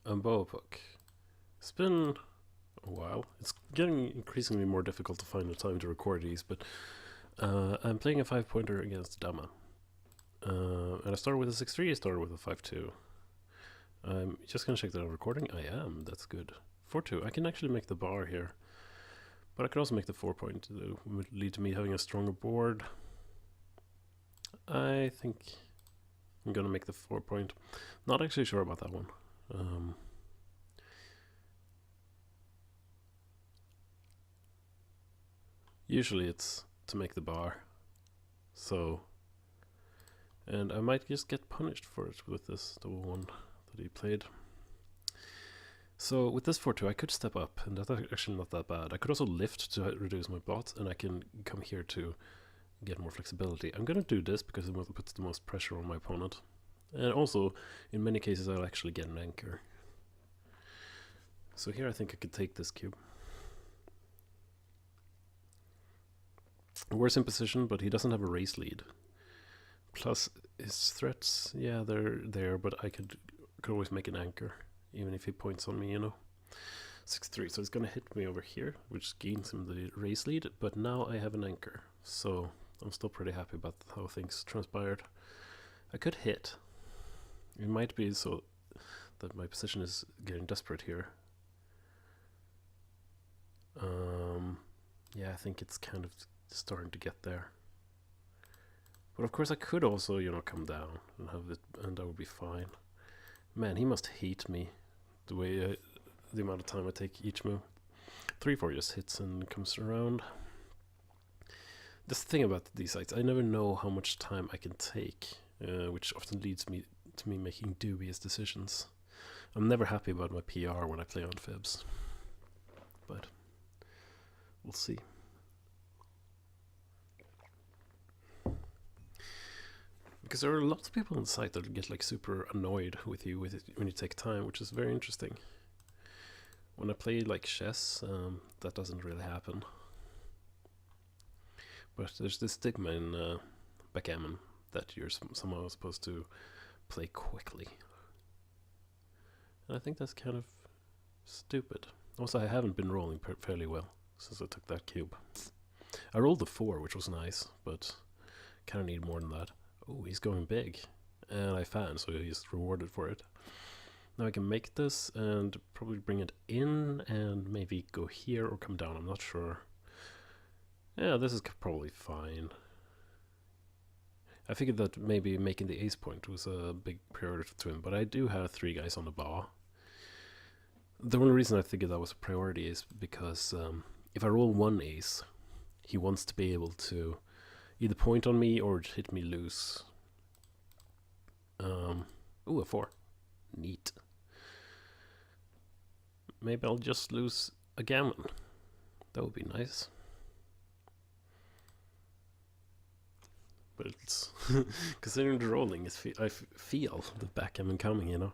a bow hook. It's been a while. It's getting increasingly more difficult to find the time to record these, but I'm playing a 5-pointer against Damma. And I started with a 6-3, I started with a 5-2. I'm just gonna check that I'm recording. I am, that's good. 4-2, I can actually make the bar here. But I could also make the 4-point, that would lead to me having a stronger board. I think I'm gonna make the 4-point. Not actually sure about that one. Usually it's to make the bar. So, and I might just get punished for it with this double one that he played. So with this 4-2 I could step up, and that's actually not that bad. I could also lift to reduce my bot, and I can come here to get more flexibility. I'm gonna do this because it puts the most pressure on my opponent. And also, in many cases I'll actually get an anchor. So here I think I could take this cube. Worse in position, but he doesn't have a race lead. Plus his threats, yeah, they're there, but I could always make an anchor, even if he points on me, you know. 6-3, so he's gonna hit me over here, which gains him the race lead, but now I have an anchor, so I'm still pretty happy about how things transpired. I could hit. It might be so that my position is getting desperate here. Yeah, I think it's kind of starting to get there. But of course I could also, you know, come down and have it, and that would be fine. Man, he must hate me the way the amount of time I take each move. 3-4 just hits and comes around. That's the thing about these sites, I never know how much time I can take, which often leads me to me making dubious decisions. I'm never happy about my PR when I play on Fibs, but we'll see. Because there are lots of people on the site that get like super annoyed with you when you take time, which is very interesting. When I play like chess, that doesn't really happen. But there's this stigma in Backgammon that you're somehow supposed to play quickly. And I think that's kind of stupid. Also, I haven't been rolling fairly well since I took that cube. I rolled a 4, which was nice, but kind of need more than that. Oh, he's going big. And I fan, so he's rewarded for it. Now I can make this and probably bring it in and maybe go here or come down, I'm not sure. Yeah, this is probably fine. I figured that maybe making the ace point was a big priority to him, but I do have 3 guys on the bar. The only reason I figured that was a priority is because if I roll 1 ace, he wants to be able to either point on me or hit me loose. Ooh, a 4. Neat. Maybe I'll just lose a gammon. That would be nice. But it's considering the rolling, I feel the backgammon coming, you know.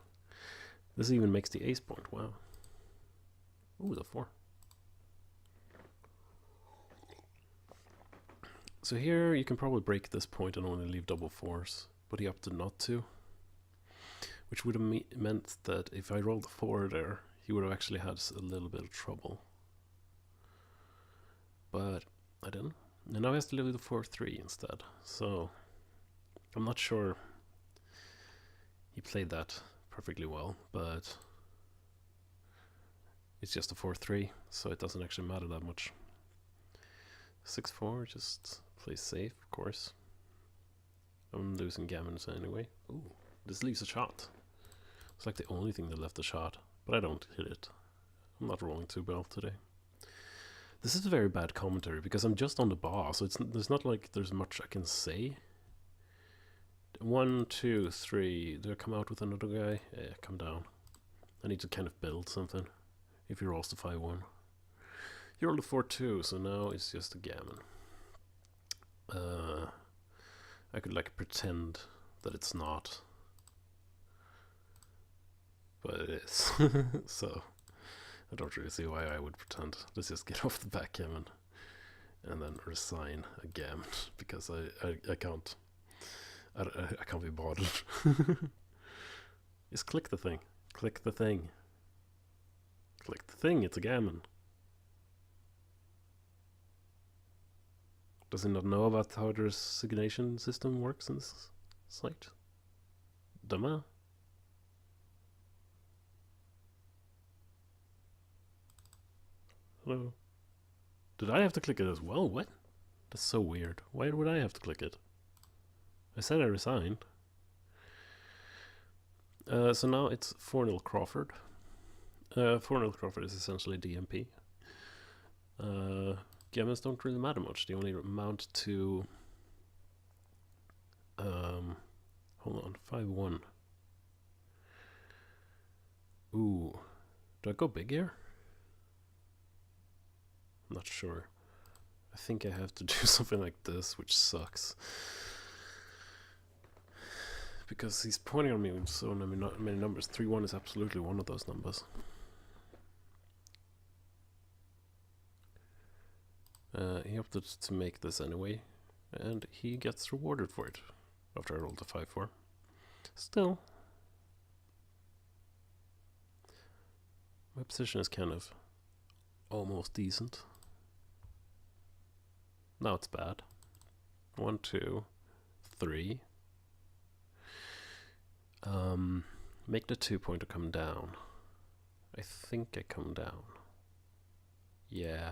This even makes the ace point. Wow. Ooh, the 4. So here you can probably break this point and only leave double 4s, but he opted not to, which would have meant that if I rolled a 4 there, he would have actually had a little bit of trouble. But I didn't. And now he has to live with the 4-3 instead. So I'm not sure he played that perfectly well, but it's just a 4-3, so it doesn't actually matter that much. 6-4, just play safe, of course. I'm losing gammons anyway. Ooh, this leaves a shot. It's like the only thing that left a shot, but I don't hit it. I'm not rolling too well today. This is a very bad commentary because I'm just on the bar, so there's not like there's much I can say. 1, 2, 3. Do I come out with another guy? Yeah, come down. I need to kind of build something. If he rolls the 5-1. He rolled a 4-2, so now it's just a gammon. I could like pretend that it's not, but it is. So I don't really see why I would pretend. Let's just get off the backgammon and then resign a gammon because I can't be bothered. Just click the thing. Click the thing. click the thing, it's a gammon. Does he not know about how the resignation system works in this site? Damma? Hello? Did I have to click it as well? What? That's so weird. Why would I have to click it? I said I resigned. So now it's 4-0 Crawford. 4-0 Crawford is essentially DMP. Gammons don't really matter much. They only amount to... hold on, 5-1. Ooh. Do I go big here? I'm not sure. I think I have to do something like this, which sucks. Because he's pointing on me with so many numbers. 3-1 is absolutely one of those numbers. He opted to make this anyway, and he gets rewarded for it after I rolled a 5-4. Still, my position is kind of almost decent. Now it's bad. 1, 2, 3. Make the 2-pointer come down. I think I come down. Yeah.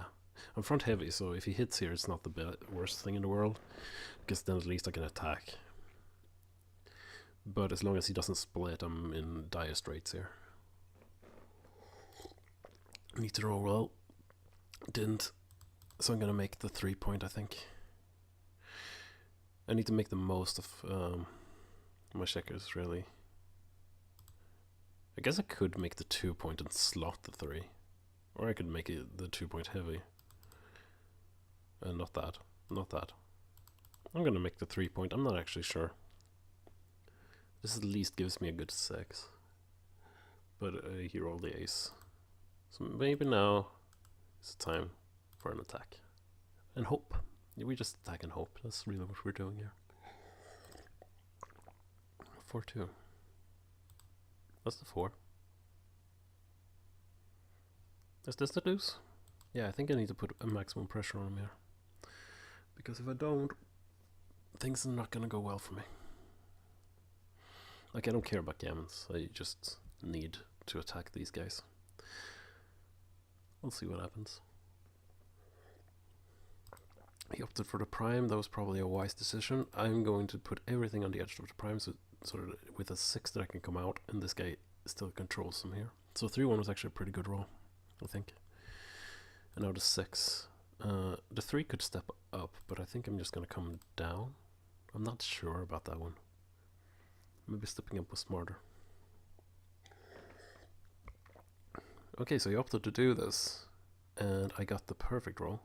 I'm front heavy, so if he hits here, it's not the worst thing in the world, because then at least I can attack. But as long as he doesn't split, I'm in dire straits here. Need to roll well. Didn't. So I'm gonna make the 3-point, I think. I need to make the most of my checkers, really. I guess I could make the 2-point and slot the 3. Or I could make it the 2-point heavy. Not that. Not that. I'm gonna make the 3-point. I'm not actually sure. This at least gives me a good 6. But he rolled the ace. So maybe now it's time for an attack. And hope. We just attack and hope. That's really what we're doing here. 4-2. That's the 4. Is this the deuce? Yeah, I think I need to put a maximum pressure on him here. Because if I don't, things are not gonna go well for me. Like, I don't care about gammons. I just need to attack these guys. We'll see what happens. He opted for the prime. That was probably a wise decision. I'm going to put everything on the edge of the prime, so sort of with a 6 that I can come out, and this guy still controls some here. So 3-1 was actually a pretty good roll, I think. And now the 6. The 3 could step up, but I think I'm just going to come down. I'm not sure about that one. Maybe stepping up was smarter. Okay, so he opted to do this, and I got the perfect roll.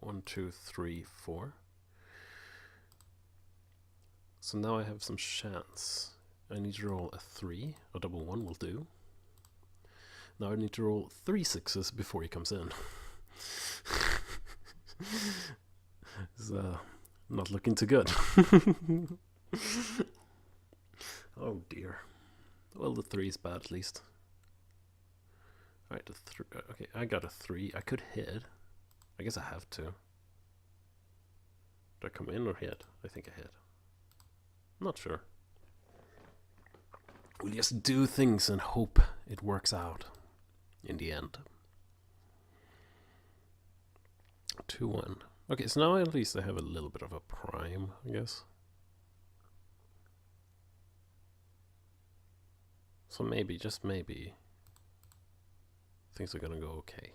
1, 2, 3, 4. So now I have some chance. I need to roll a 3. A double 1 will do. Now I need to roll 3 6s before he comes in. It's not looking too good. Oh dear. Well, the 3 is bad at least. Alright, okay, I got a 3. I could hit. I guess I have to. Do I come in or hit? I think I hit. Not sure. We'll just do things and hope it works out in the end. 2-1. Okay, so now at least I have a little bit of a prime, I guess. So maybe, just maybe, things are gonna go okay.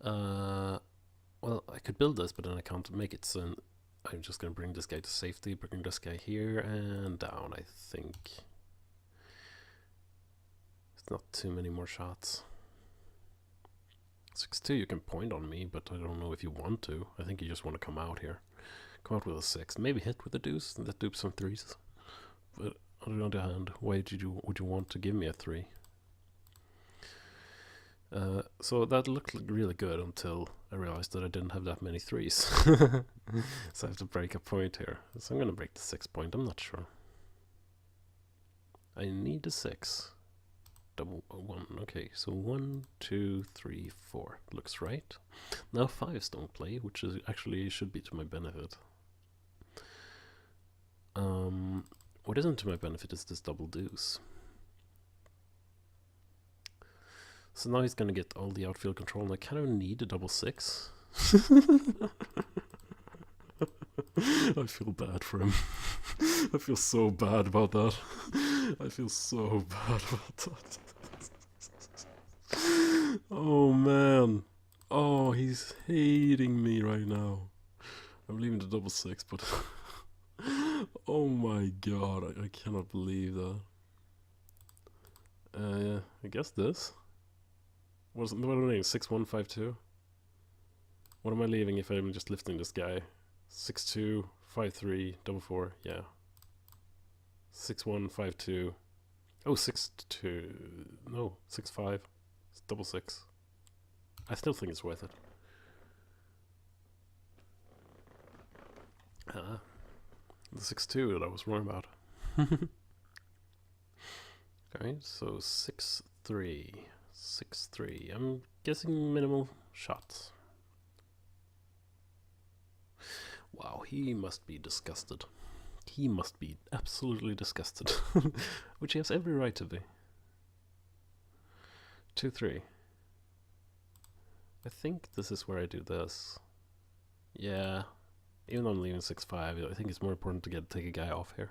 Well, I could build this, but then I can't make it, so I'm just gonna bring this guy to safety, bring this guy here and down, I think. It's not too many more shots. 6-2, you can point on me, but I don't know if you want to. I think you just want to come out here. Come out with a 6, maybe hit with a deuce, and that dupes some 3s. But on the other hand, why would you want to give me a 3? So that looked really good until I realized that I didn't have that many 3s. So I have to break a point here. So I'm going to break the 6 point, I'm not sure. I need a 6. double one. Okay, so 1, 2, 3, 4 looks right. Now fives don't play, which is actually should be to my benefit. What isn't to my benefit is this double deuce. So now he's gonna get all the outfield control, and I kind of need a double six. I feel bad for him. I feel so bad about that. I feel so bad about that. Oh man. Oh, he's hating me right now. I'm leaving the double six, but oh my god, I cannot believe that. I guess this. What am I leaving? 6152? What am I leaving if I'm just lifting this guy? 6253 double four, yeah. 6152. Oh, 62. No, 65. It's double six. I still think it's worth it. The 6-2 that I was wrong about. Alright, so 6-3. 6-3. I'm guessing minimal shots. Wow, he must be disgusted. He must be absolutely disgusted. Which he has every right to be. 2-3. I think this is where I do this. Yeah. Even though I'm leaving 6-5, I think it's more important to take a guy off here.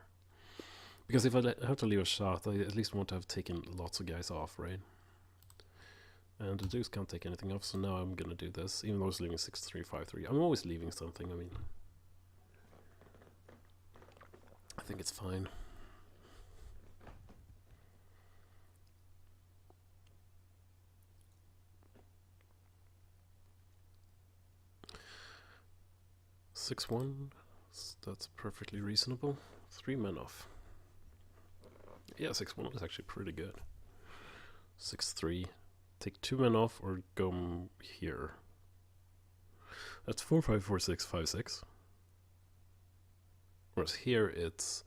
Because if I have to leave a shot, I at least want to have taken lots of guys off, right? And the deuce can't take anything off, so now I'm gonna do this, even though I was leaving 6-3, 5-3. I'm always leaving something, I mean. I think it's fine. Six one, that's perfectly reasonable. 3 men off. Yeah, 6-1 is actually pretty good. 6-3, take 2 men off or go here. That's 4-5, 4-6, 5-6. Whereas here it's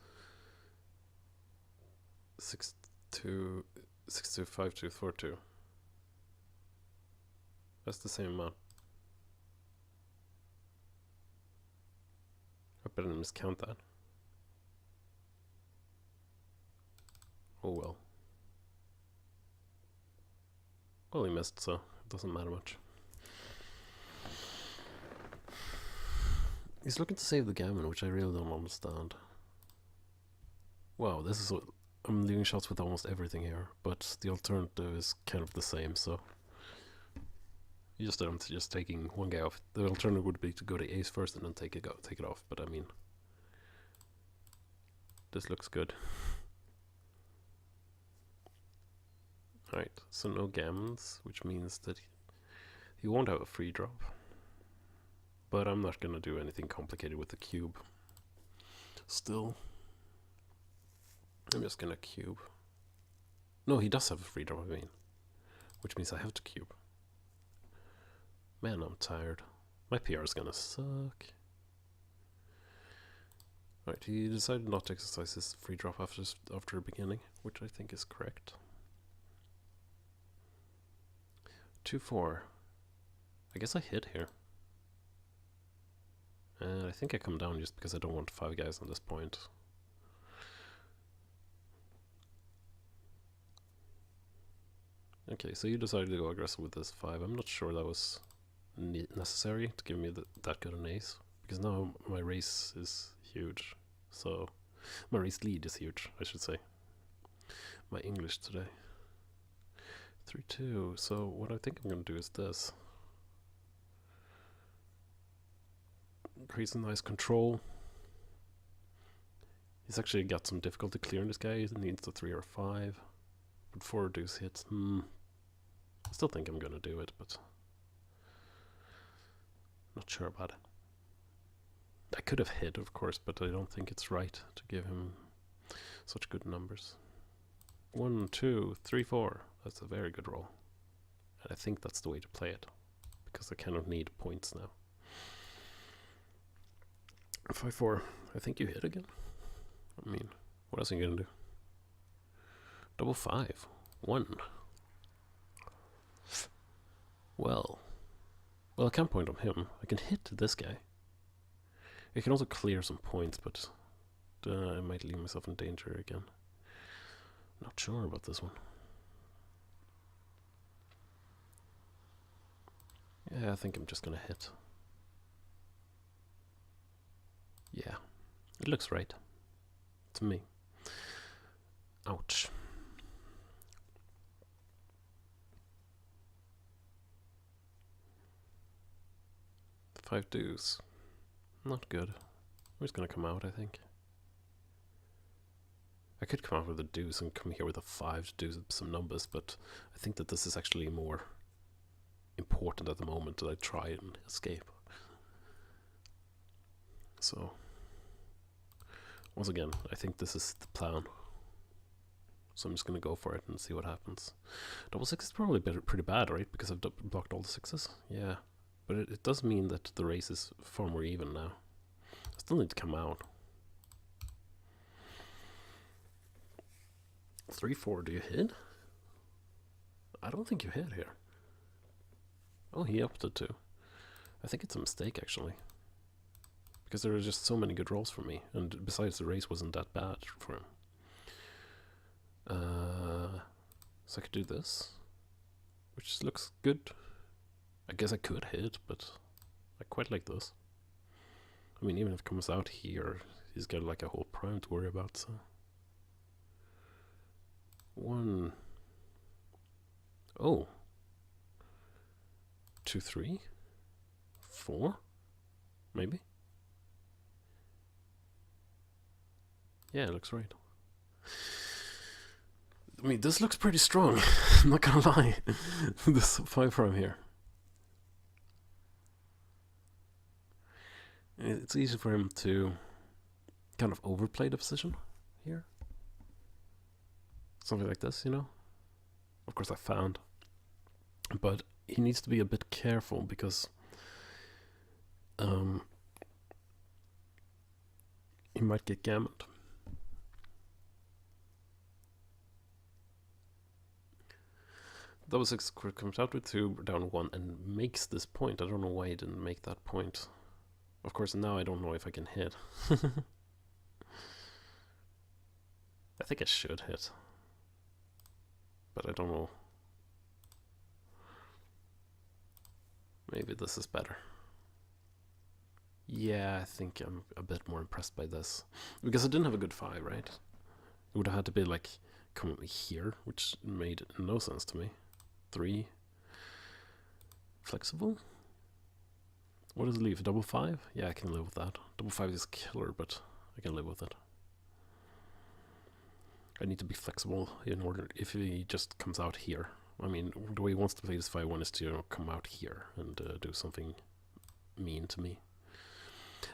6-2, 6-2, 5-2, 4-2. That's the same amount. I better miscount that. Oh well. Well, he missed, so it doesn't matter much. He's looking to save the gammon, which I really don't understand. Wow, this is what I'm leaving shots with almost everything here, but the alternative is kind of the same, so you just don't just taking one guy off. The alternative would be to go to ace first and then take it off, but I mean, this looks good. Alright, so no gammons, which means that he won't have a free drop. But I'm not gonna do anything complicated with the cube. Still, I'm just gonna cube. No, he does have a free drop, I mean, which means I have to cube. Man, I'm tired. My PR is gonna suck. Right, he decided not to exercise his free drop after the beginning, which I think is correct. 2-4. I guess I hit here. And I think I come down just because I don't want 5 guys on this point. Okay, so you decided to go aggressive with this 5. I'm not sure that was necessary to give me that good an ace. Because now my race is huge. So, my race lead is huge, I should say. My English today. 3-2. So what I think I'm going to do is this. Creates a nice control. He's actually got some difficulty clearing this guy. He needs a 3 or 5. But 4 deuce hits. I still think I'm going to do it, but not sure about it. I could have hit, of course, but I don't think it's right to give him such good numbers. 1, 2, 3, 4. That's a very good roll. And I think that's the way to play it, because I kind of need points now. 5-4. I think you hit again. I mean, what else are you going to do? Double 5. 1. Well, I can't point on him. I can hit this guy. I can also clear some points, but I might leave myself in danger again. Not sure about this one. Yeah, I think I'm just gonna hit. Yeah, it looks right to me. Ouch. Five deuce. Not good. Who's gonna come out, I think? I could come out with a deuce and come here with a 5 to do some numbers, but I think that this is actually more important at the moment that I try and escape. So, once again, I think this is the plan. So I'm just gonna go for it and see what happens. Double 6 is probably pretty bad, right? Because I've blocked all the 6s. Yeah, but it does mean that the race is far more even now. I still need to come out. 3-4, do you hit? I don't think you hit here. Oh, he opted to. I think it's a mistake, actually. Because there are just so many good rolls for me. And besides, the race wasn't that bad for him. So I could do this. Which looks good. I guess I could hit, but I quite like this. I mean, even if it comes out here, he's got like a whole prime to worry about, so... 1. Oh. 2, 3. 4? Maybe? Yeah, it looks right. I mean, this looks pretty strong. I'm not gonna lie. This 5 from here. It's easy for him to kind of overplay the position here. Something like this, you know? Of course I found. But he needs to be a bit careful because he might get gammoned. Double 6 comes out with 2, down 1, and makes this point. I don't know why he didn't make that point. Of course, now I don't know if I can hit. I think I should hit. But I don't know. Maybe this is better. Yeah, I think I'm a bit more impressed by this. Because I didn't have a good 5, right? It would have had to be like, come here, which made no sense to me. 3. Flexible? What does it leave? Double 5? Yeah, I can live with that. Double 5 is killer, but I can live with it. I need to be flexible in order, if he just comes out here. I mean, the way he wants to play this 5-1 is to, you know, come out here and do something mean to me.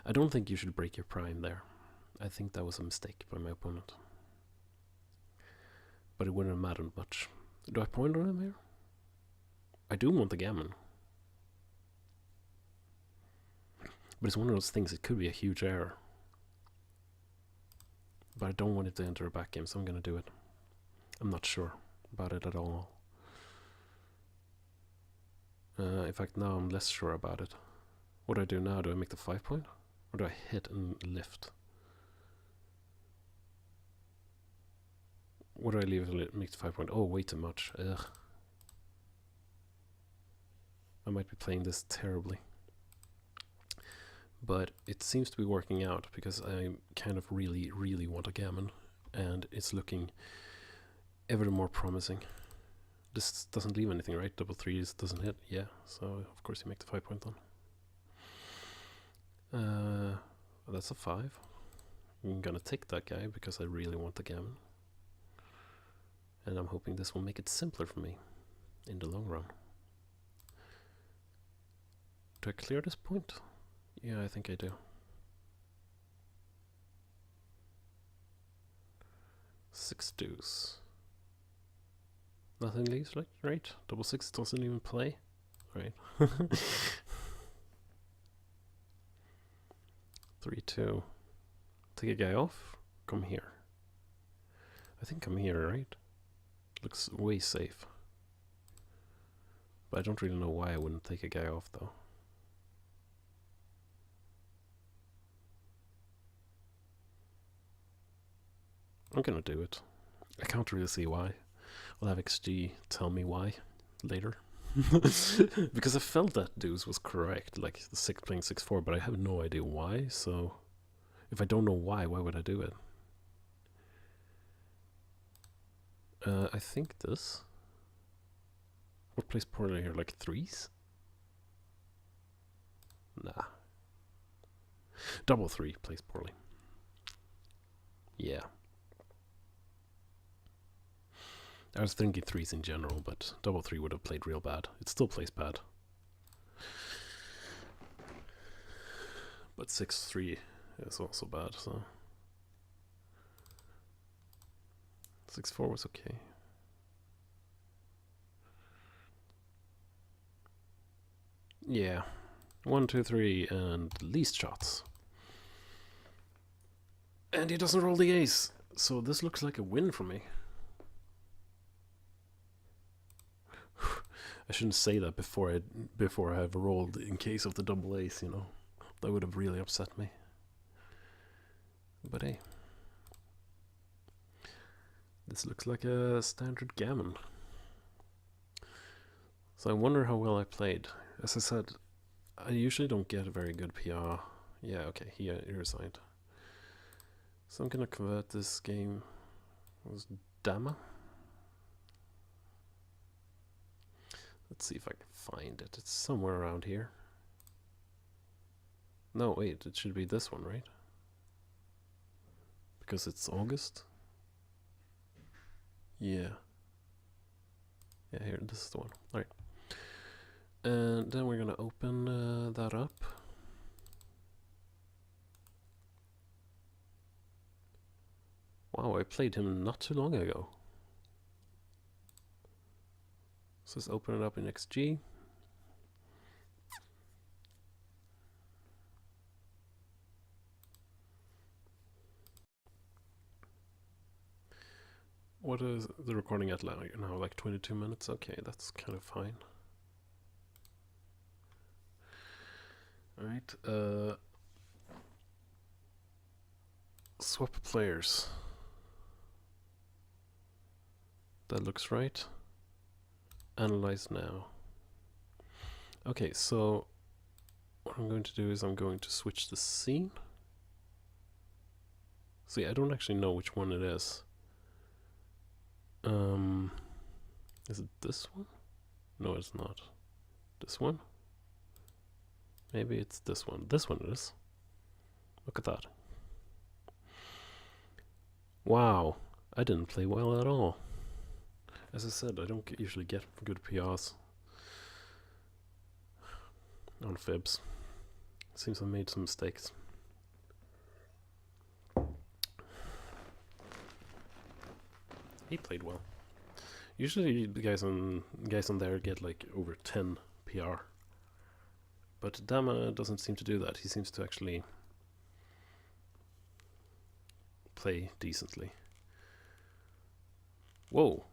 I don't think you should break your prime there. I think that was a mistake by my opponent. But it wouldn't have mattered much. Do I point on him here? I do want the gammon. But it's one of those things, it could be a huge error. But I don't want it to enter a back game, so I'm going to do it. I'm not sure about it at all. In fact, now I'm less sure about it. What do I do now? Do I make the 5 point? Or do I hit and lift? What do I leave to make the 5 point? Oh, way too much. Ugh. I might be playing this terribly. But it seems to be working out because I kind of really, really want a gammon. And it's looking ever more promising. This doesn't leave anything, right? Double 3s doesn't hit. Yeah, so of course you make the 5 point then. That's a 5. I'm gonna take that guy because I really want the gammon. And I'm hoping this will make it simpler for me in the long run. Do I clear this point? Yeah, I think I do. 6 deuce. Nothing leaves, like, right? Double 6 doesn't even play. Right. 3-2. Take a guy off. Come here. I think come here, right? Looks way safe. But I don't really know why I wouldn't take a guy off though. I'm gonna do it. I can't really see why. I'll have XG tell me why later. Because I felt that Deuce was correct, like the 6 playing 6-4, but I have no idea why, so if I don't know why would I do it? I think this. What plays poorly here? Like 3s? Nah. Double 3 plays poorly. Yeah. I was thinking 3s in general, but double 3 would have played real bad. It still plays bad. But 6-3 is also bad, so 6-4 was okay. Yeah. 1, 2, 3, and least shots. And he doesn't roll the ace, so this looks like a win for me. I shouldn't say that before I have rolled in case of the double ace, you know. That would have really upset me. But hey. This looks like a standard gammon. So I wonder how well I played. As I said, I usually don't get a very good PR. Yeah, okay, he resigned. So I'm gonna convert this game. It was Damma. Let's see if I can find it. It's somewhere around here. No, wait, it should be this one, right? Because it's August. Yeah. Yeah, here, this is the one. Alright. And then we're gonna open that up. Wow, I played him not too long ago. So let's open it up in XG. What is the recording at now? Like 22 minutes? Okay, that's kind of fine. Alright, swap players. That looks right. Analyze now. Okay, so what I'm going to do is I'm going to switch the scene. See, I don't actually know which one it is. Is it this one? No, it's not. This one? Maybe it's this one. This one it is. Look at that. Wow, I didn't play well at all. As I said, I don't usually get good PRs on Fibs. Seems I made some mistakes. He played well. Usually the guys on there get like over 10 PR. But Damma doesn't seem to do that. He seems to actually play decently. Whoa.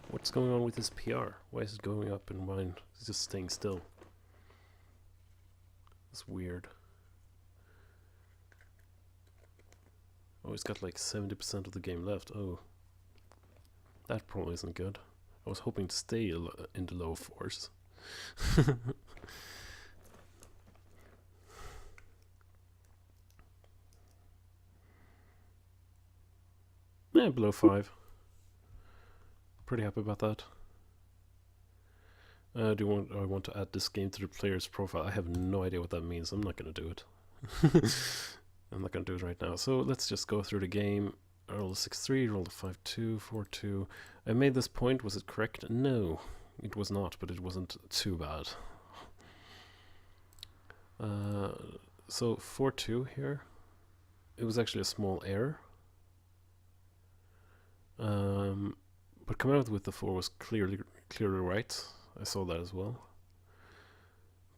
What's going on with this PR? Why is it going up and mine is just staying still? It's weird. Oh, it's got like 70% of the game left. Oh. That probably isn't good. I was hoping to stay in the low fours. Yeah, below 5. Pretty happy about that. I want to add this game to the player's profile. I have no idea what that means. I'm not going to do it. I'm not going to do it right now. So let's just go through the game. I rolled a 6-3, rolled a 5-2, 4-2. I made this point. Was it correct? No, it was not, but it wasn't too bad. So 4-2 here. It was actually a small error. But coming out with the 4 was clearly right. I saw that as well.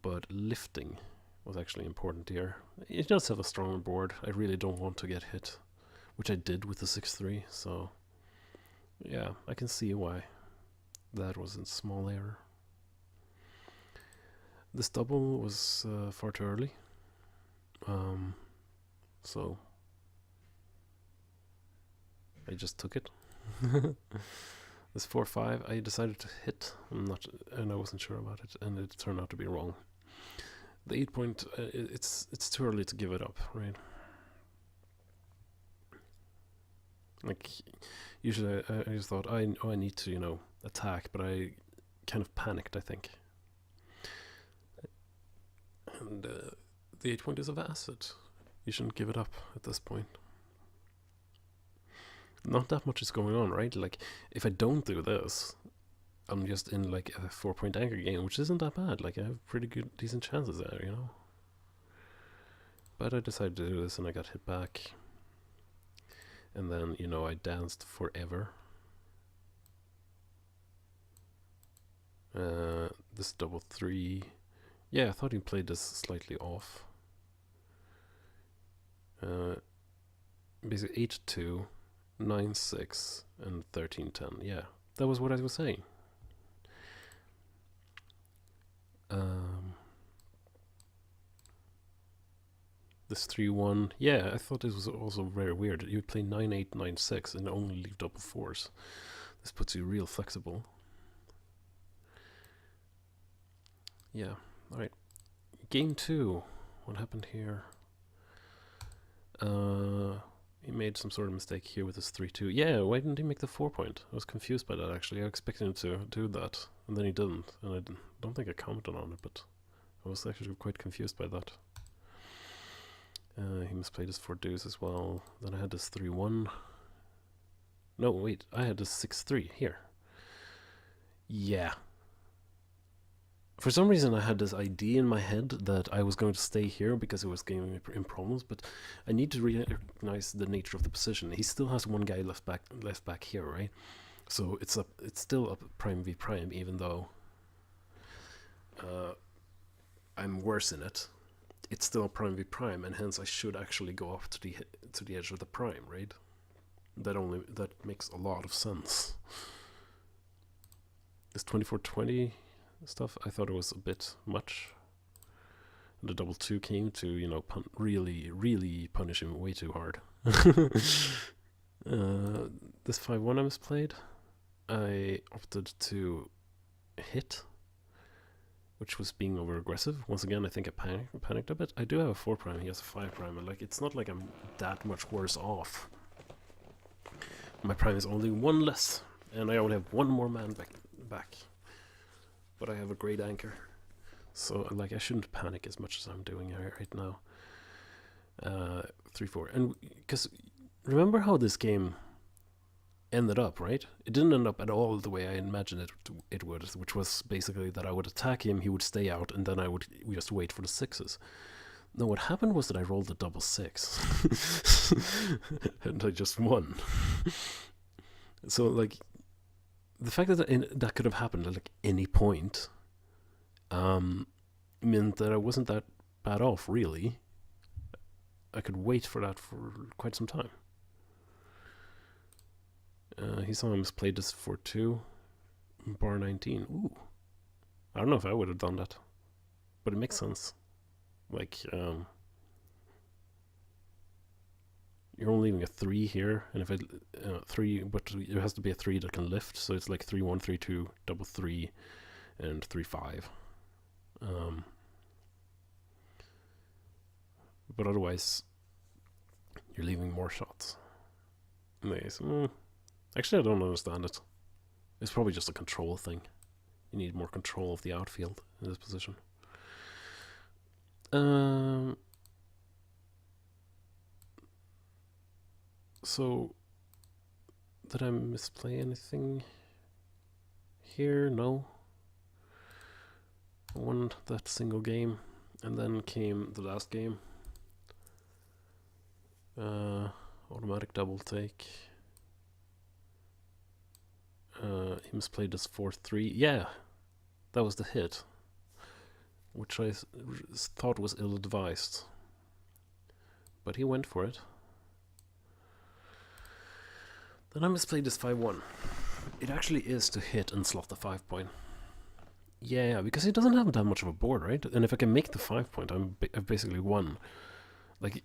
But lifting was actually important here. It does have a stronger board. I really don't want to get hit, which I did with the 6-3, so yeah, I can see why that was a small error. This double was far too early, so I just took it. This 4-5, I decided to hit, and I wasn't sure about it, and it turned out to be wrong. The 8 point, it's too early to give it up, right? Like, usually I just thought, I need to, you know, attack, but I kind of panicked, I think. And the 8 point is of acid. You shouldn't give it up at this point. Not that much is going on, right? Like, if I don't do this, I'm just in like a 4-point anchor game, which isn't that bad. Like, I have pretty good, decent chances there, you know? But I decided to do this and I got hit back. And then, you know, I danced forever. This double 3. Yeah, I thought he played this slightly off. Basically 8-2. 9-6 and 13-10. Yeah, that was what I was saying. This 3-1. Yeah, I thought this was also very weird. You would play 9-8, 9-6 and only leave double 4s. This puts you real flexible. Yeah, alright. Game 2. What happened here? He made some sort of mistake here with his 3-2. Yeah, why didn't he make the 4-point? I was confused by that, actually. I expected him to do that, and then he didn't. And I don't think I commented on it, but I was actually quite confused by that. He misplayed his 4 deuce as well. Then I had this 3-1. No, wait, I had this 6-3 here. Yeah. For some reason I had this idea in my head that I was going to stay here because it was giving me problems, but I need to recognize the nature of the position. He still has one guy left back here, right? So it's still up prime v prime, even though I'm worse in it. It's still prime v prime, and hence I should actually go up to the edge of the prime, right? That makes a lot of sense. This 24-20 stuff, I thought it was a bit much. The double 2 came to, you know, really punish him way too hard. This 5-1 I misplayed. I opted to hit, which was being over aggressive. Once again, I think I panicked a bit. I do have a 4 prime, he has a 5 prime, and like, it's not like I'm that much worse off. My prime is only 1 less, and I only have 1 more man back. But I have a great anchor, so like, I shouldn't panic as much as I'm doing right now. 3-4, and because remember how this game ended up, right? It didn't end up at all the way I imagined it would, which was basically that I would attack him, he would stay out, and then I would just wait for the 6s. No, what happened was that I rolled a double 6, and I just won. So like, the fact that that could have happened at like any point meant that I wasn't that bad off, really. I could wait for that for quite some time. He sometimes played this 4-2, bar 19. Ooh, I don't know if I would have done that, but it makes sense. Like, you're only leaving a 3 here, and if 3, but it has to be a 3 that can lift, so it's like 3-1, 3-2, double 3, and 3-5. But otherwise, you're leaving more shots. Nice. Actually, I don't understand it. It's probably just a control thing. You need more control of the outfield in this position. So, did I misplay anything here? No. I won that single game, and then came the last game. Automatic double take. He misplayed this 4-3. Yeah, that was the hit. which I thought was ill-advised. But he went for it. Then I misplayed this 5-1. It actually is to hit and slot the 5 point. Yeah, because he doesn't have that much of a board, right? And if I can make the 5 point, I've basically won. Like,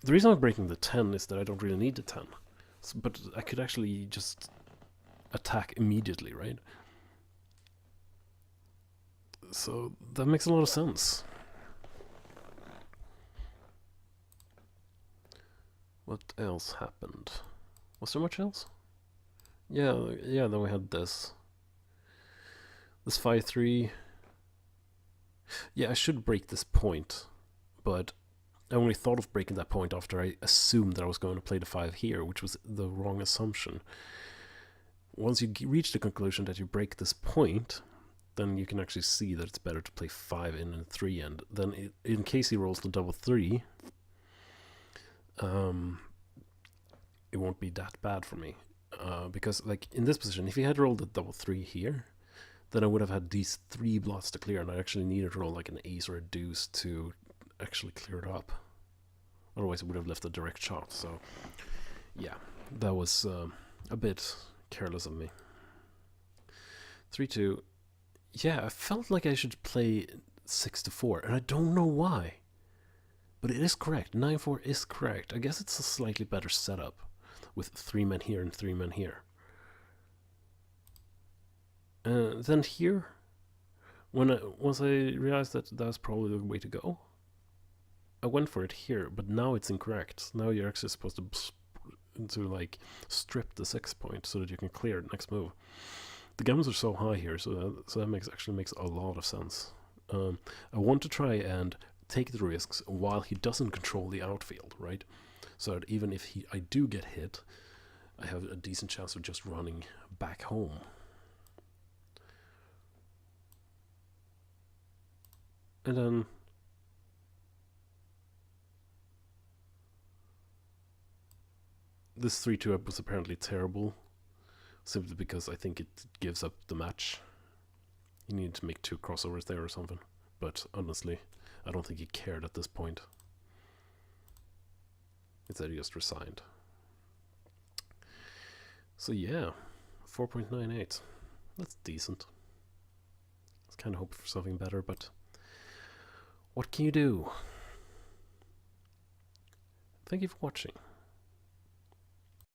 the reason I'm breaking the 10 is that I don't really need the 10. So, but I could actually just attack immediately, right? So that makes a lot of sense. What else happened? Was there much else? Yeah, then we had this. This 5-3. Yeah, I should break this point, but I only thought of breaking that point after I assumed that I was going to play the 5 here, which was the wrong assumption. Once you reach the conclusion that you break this point, then you can actually see that it's better to play 5 in and 3 end. Then in case he rolls the double 3, it won't be that bad for me. Because like in this position, if he had rolled the double 3 here, then I would have had these 3 blots to clear, and I actually needed to roll like an ace or a deuce to actually clear it up. Otherwise it would have left a direct shot. So yeah, that was a bit careless of me. 3-2. Yeah, I felt like I should play 6-4, and I don't know why. But it is correct. 9-4 is correct. I guess it's a slightly better setup with 3 men here and 3 men here. Then here, once I realized that that's probably the way to go, I went for it here, but now it's incorrect. Now you're actually supposed to like strip the 6 point so that you can clear the next move. The gammons are so high here, so that actually makes a lot of sense. I want to try and take the risks while he doesn't control the outfield, right? So that even if I do get hit, I have a decent chance of just running back home. And then this 3-2 up was apparently terrible, simply because I think it gives up the match. You need to make 2 crossovers there or something. But honestly, I don't think he cared at this point. Instead, he just resigned. So yeah, 4.98. That's decent. I was kind of hoping for something better, but what can you do? Thank you for watching.